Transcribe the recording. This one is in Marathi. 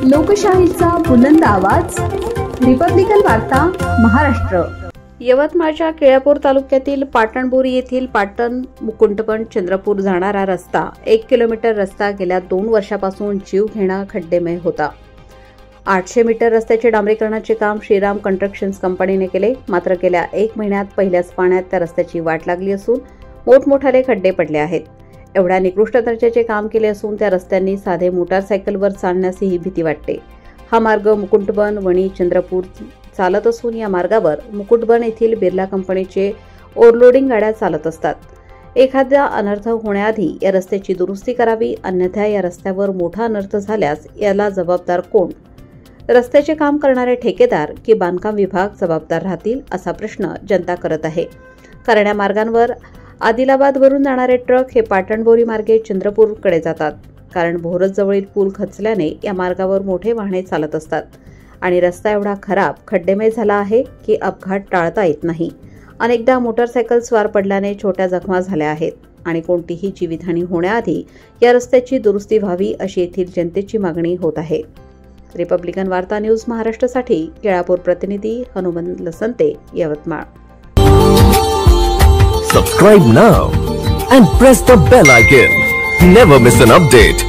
लोकशाहीचा बुलंद आवाज, रिपब्लिकन वार्ता महाराष्ट्र। यवतमाळच्या केळापूर तालुक्यातील पाटणबोरी येथील पाटण मुकुंटपण चंद्रपूर जाणारा रस्ता 1 किलोमीटर रस्ता गेल्या 2 वर्षापासून जीवघेणा खड्डेमय होता। 800 मीटर रस्त्याचे डांबरीकरणाचे काम श्रीराम कन्स्ट्रक्शन्स कंपनीने केले, मात्र गेल्या 1 महिन्यात पहिल्याच पाण्यात त्या रस्त्याची वाट लागली असून मोठमोठाले खड्डे पडले आहेत। एवढ्या निकृष्ट दर्जाचे काम केले असून त्या रस्त्यांनी साधे मोटारसायकलवर चालण्यासही भीती वाटते। हा मार्ग मुकुंटबन वणी चंद्रपूर चालत असून या मार्गावर मुकुटबन येथील बिर्ला कंपनीचे ओव्हरलोडिंग गाड्या चालत असतात। एखादा अनर्थ होण्याआधी या रस्त्याची दुरुस्ती करावी, अन्यथा या रस्त्यावर मोठा अनर्थ झाल्यास याला जबाबदार कोण? रस्त्याचे काम करणारे ठेकेदार की बांधकाम विभाग जबाबदार राहतील, असा प्रश्न जनता करत आहे। कारण या मार्गांवर आदिलाबादवरून जाणारे ट्रक हे पाटणबोरी मार्गे चंद्रपूरकडे जातात। कारण भोरज जवळील पूल खचल्याने या मार्गावर मोठे वाहने चालत असतात आणि रस्ता एवढा खराब खड्डेमय झाला आहे की अपघात टाळता येत नाही। अनेकदा मोटारसायकल स्वार पडल्याने छोट्या जखमा झाल्या आहेत आणि कोणतीही जीवितहानी होण्याआधी या रस्त्याची दुरुस्ती व्हावी, अशी येथील जनतेची मागणी होत आहे। रिपब्लिकन वार्ता न्यूज महाराष्ट्रासाठी केळापूर प्रतिनिधी Hanumant लसंते, Yavatmal. Subscribe now and press the bell icon. Never miss an update.